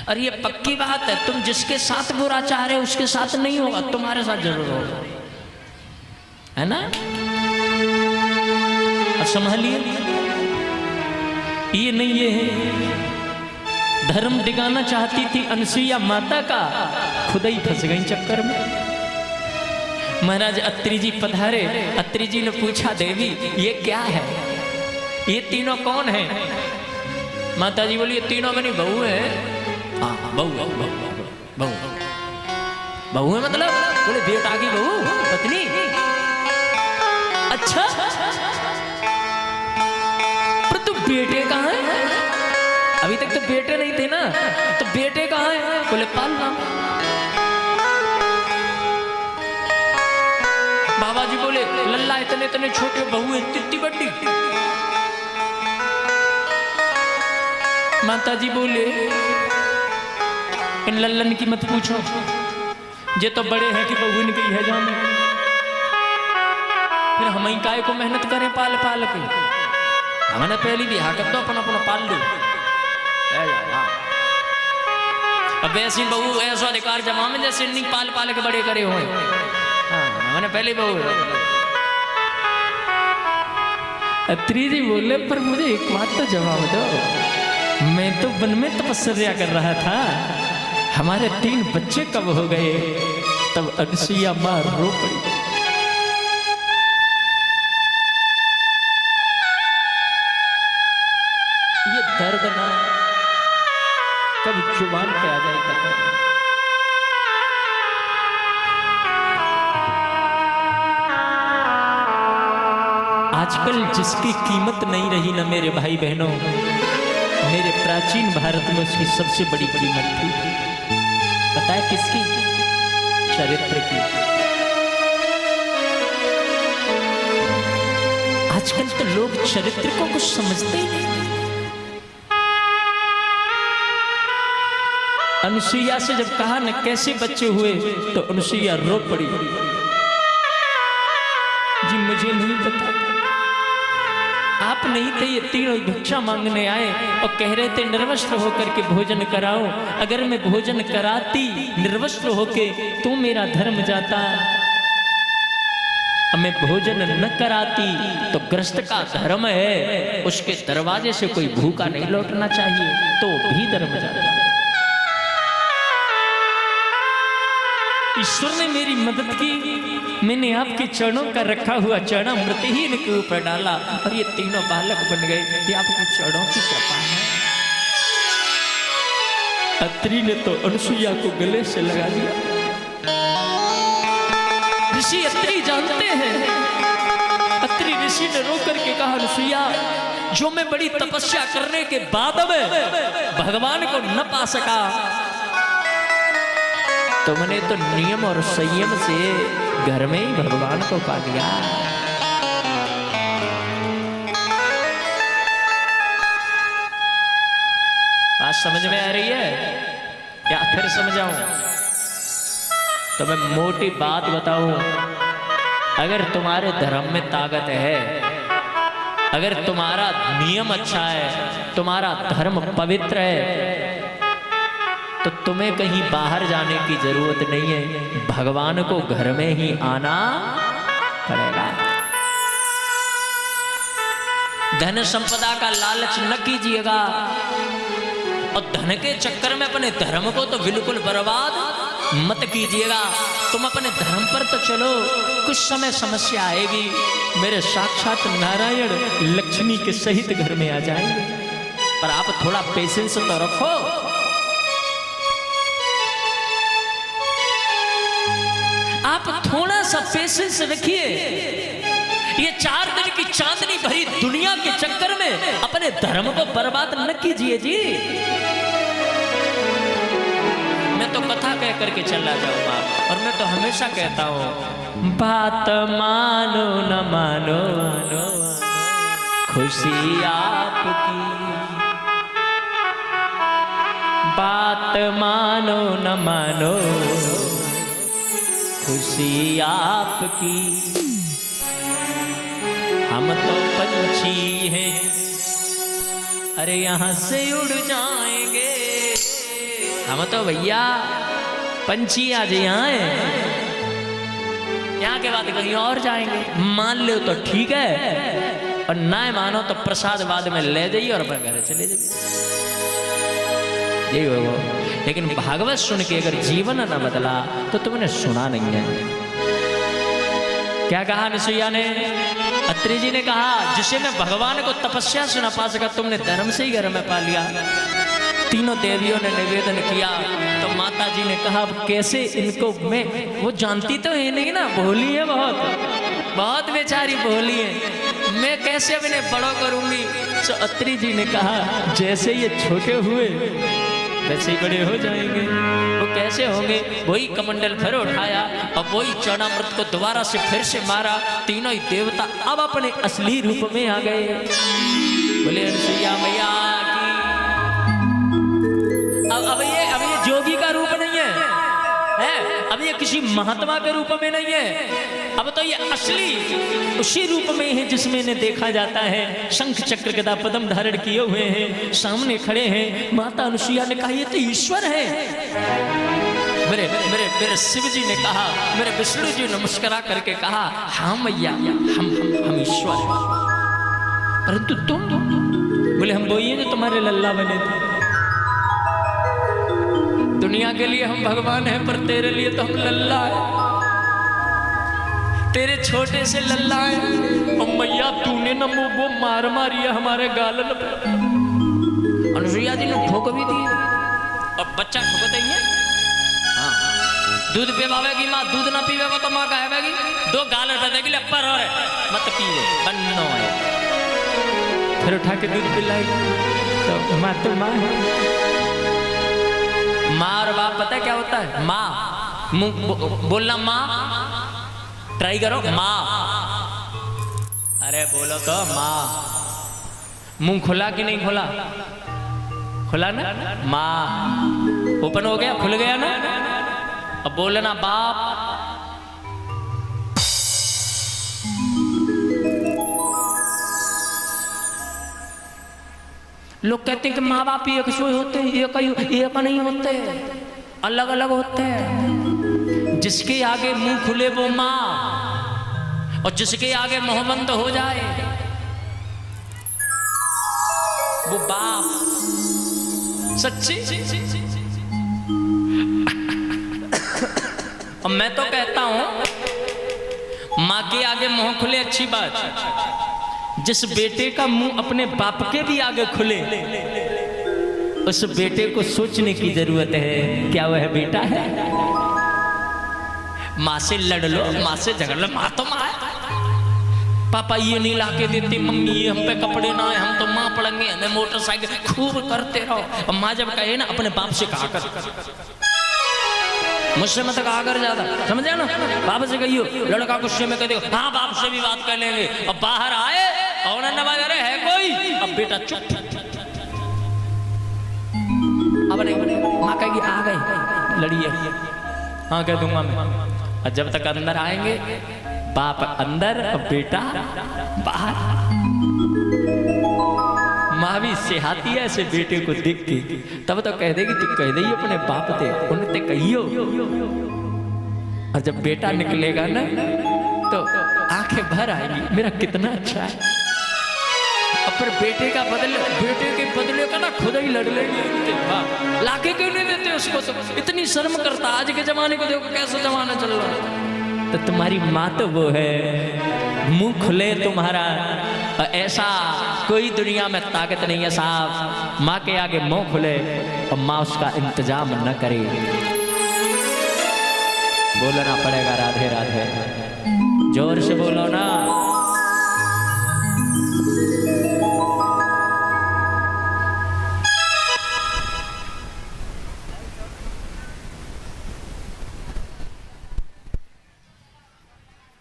और ये पक्की बात है, तुम जिसके साथ बुरा चाह रहे हो उसके साथ नहीं होगा, तुम्हारे साथ जरूर होगा, है ना। अब संभालिए, ये नहीं ये है। धर्म दिखाना चाहती थी अनसुईया माता का, खुद ही फंस गई चक्कर में। महाराज अत्रि जी पधारे। अत्रि जी ने पूछा, देवी ये क्या है, ये तीनों कौन है? माता जी बोली, ये तीनों मेरी बहू है। हाँ बहू है, बहू बहू है मतलब? बोले बेटा की बहू, पत्नी। अच्छा, पर तू बेटे कहाँ है? अभी तक तो बेटे नहीं थे ना, तो बेटे कहाँ है? बोले पालना। बाबा जी बोले, लल्ला इतने इतने छोटे, बहू है इतनी बड़ी। माता जी बोले, इन लल्लन की मत पूछो, ये तो बड़े हैं कि बहू इनकी है जान, फिर हम ही काय को मेहनत करें पाल पाल के। हमने पहली भी हाकत तो अपना अपना पाल लो। अब ऐसी बहू ऐसा अधिकार जमा में जैसे नहीं पाल पाल के बड़े करे हुए। मैंने पहले बहू। अत्रि जी बोले, पर मुझे एक बात तो जवाब दो, मैं तो वन में तपस्या कर रहा था, हमारे 3 बच्चे कब हो गए? तब अनसुईया मां रो पड़ी। ये दर्द ना कब जुबान पे आ जाए पता नहीं। आजकल जिसकी कीमत नहीं रही ना मेरे भाई बहनों, मेरे प्राचीन भारत में उसकी सबसे बड़ी कीमत थी। पता है किसकी? चरित्र की। आजकल तो लोग चरित्र को कुछ समझते ही नहीं। अनसुईया से जब कहा न कैसे बच्चे हुए, तो अनसुईया रो पड़ी। जी मुझे नहीं पता, आप नहीं थे, ये तीनों भिक्षा मांगने आए और कह रहे थे निर्वस्त्र होकर के भोजन कराओ। अगर मैं भोजन कराती निर्वस्त्र होके तो मेरा धर्म जाता, मैं भोजन न कराती तो ग्रस्त का धर्म है, उसके दरवाजे से कोई भूखा नहीं लौटना चाहिए, तो भी धर्म जाता। ईश्वर ने मेरी मदद की, मैंने आपके चरणों का रखा हुआ चरणामृत ही इनके ऊपर डाला और ये तीनों बालक बन गए। ये आपके चरणों की कृपा है। अत्रि ने तो अनसुईया को गले से लगा लिया। ऋषि अत्रि जानते हैं, अत्रि ऋषि ने रो करके कहा, अनसुईया जो मैं बड़ी तपस्या करने के बाद में भगवान को न पा सका, तुमने तो नियम और संयम से घर में ही भगवान को पा लिया। बात समझ में आ रही है या फिर समझाऊं? तो मैं मोटी बात बताऊं, अगर तुम्हारे धर्म में ताकत है, अगर तुम्हारा नियम अच्छा है, तुम्हारा धर्म पवित्र है, तो तुम्हें कहीं बाहर जाने की जरूरत नहीं है, भगवान को घर में ही आना पड़ेगा। धन संपदा का लालच न कीजिएगा और धन के चक्कर में अपने धर्म को तो बिल्कुल बर्बाद मत कीजिएगा। तुम अपने धर्म पर तो चलो, कुछ समय समस्या आएगी, मेरे साक्षात नारायण लक्ष्मी के सहित घर में आ जाएंगे, पर आप थोड़ा पेशेंस तो रखो। आप थोड़ा सा पेशेंस रखिए। ये 4 दिन की चांदनी भरी दुनिया के चक्कर में अपने धर्म को बर्बाद न कीजिए जी। मैं तो कथा कह करके चला जाऊंगा और मैं तो हमेशा कहता हूं, बात मानो न मानो खुशी आपकी, बात मानो न मानो खुशी आपकी, हम तो पंछी हैं, अरे यहाँ से उड़ जाएंगे, हम तो भैया पंछी आज यहाँ है, यहाँ के बाद कहीं और जाएंगे। मान लो तो ठीक है, और ना मानो तो प्रसाद बाद में ले जाइए और अपने घर चले जाइए। यही वो, लेकिन भागवत सुन के अगर जीवन न बदला तो तुमने सुना नहीं है। क्या कहा नसैया ने? अत्रि जी ने कहा जिसे मैं भगवान को तपस्या से न पा सका, तुमने धर्म से ही घर में पा लिया। तीनों देवियों ने निवेदन किया तो माता जी ने कहा कैसे इनको मैं, वो जानती तो है नहीं ना, भोली है, बहुत बहुत बेचारी भोली है, मैं कैसे अब इन्हें बड़ो करूंगी। तो अत्रि जी ने कहा जैसे ये छोटे हुए वैसे ही बड़े हो जाएंगे। वो कैसे होंगे? वही कमंडल फिर उठाया और वही चरणामृत को दोबारा से फिर से मारा। तीनों ही देवता अब अपने असली रूप में आ गए। बोले अनुसुईया मैया की। अब ये जोगी का रूप नहीं है, अब ये किसी महात्मा के रूप में नहीं है, अब तो ये असली उसी रूप में है जिसमें इन्हें देखा जाता है। शंख चक्र गदा पद्म धारण किए हुए हैं, सामने खड़े हैं। माता अनुसुईया ने कहा ये तो ईश्वर है। मेरे मेरे मेरे शिव जी ने कहा, मेरे विष्णु जी ने मुस्कुरा करके कहा हाँ मैया हम ईश्वर हैं, परंतु तुम बोले हम वही हैं जो तुम्हारे लल्ला बने थे। दुनिया के लिए हम भगवान हैं, पर तेरे लिए तो हम लल्ला हैं, तेरे छोटे से लल्ला हैं। और मैया तूने न वो मार मारी है हमारे गालन पे। अनुसुईया जी ने ठोक भी दी, और बच्चा ठोकते ही है। हाँ, दूध पिवावेगी माँ, दूध ना पीवेगा तो माँ कहेगी दो गाल दे देगी, पर और मत पीवे बन्नो है। फिर उठा के दूध पिलाएगी तो माँ तो माँ है। माँ और बाप पता है क्या होता है? माँ मुंह बोलना, माँ ट्राई करो, माँ, अरे बोलो तो माँ। मुंह खुला कि नहीं खुला? खुला ना? माँ ओपन हो गया, खुल गया ना? अब बोलना बाप। लोग कहते हैं कि माँ बाप एक सोए होते हैं, एक नहीं होते, अलग अलग होते हैं। जिसके आगे मुंह खुले वो माँ, और जिसके आगे मुंह बंद हो जाए वो बाप। सच्ची। और मैं तो कहता हूं माँ के आगे मुंह खुले अच्छी बात, जिस बेटे का मुंह अपने बाप के भी आगे खुले उस बेटे को सोचने की जरूरत है क्या वह बेटा है। माँ से लड़ लो, माँ से झगड़ लो, माँ तो माँ है। पापा ये नहीं ला के देते, मम्मी ये हम पे कपड़े ना है, हम तो माँ पड़ेंगे, हमें मोटरसाइकिल खूब करते रहो। और माँ जब कहे ना अपने बाप से कहा कर, मुझसे मत कहा कर ज्यादा, समझे ना? बाप से कहियो, लड़का गुस्से में कह दे हाँ बाप से भी बात कर लेंगे। अब बाहर आए और नवाज रहे है कोई, अब बेटा चुप। अब नहीं, माँ कहेगी आ गए लड़िए, हाँ कह दूंगा मैं। और जब तक अंदर आएंगे बाप अंदर और बेटा बाहर। माँ भी सिहाती है ऐसे बेटे को देख के, तब तो कह देगी तू कह दे अपने बाप थे उनते कहियो। और जब बेटा निकलेगा ना तो आंखें भर आएगी, मेरा कितना अच्छा है। पर बेटे का बदले, बेटे के बदले का ना खुद ही लड़ लेंगे, लाके क्यों नहीं देते उसको? तो इतनी शर्म करता। आज के जमाने को देखो कैसा जमाना चल रहा है। तो तुम्हारी माँ तो वो है, मुंह खुले तुम्हारा, ऐसा कोई दुनिया में ताकत नहीं है साहब। माँ के आगे मुंह खुले और माँ उसका इंतजाम न करे। बोलना पड़ेगा राधे राधे, जोर से बोलो ना।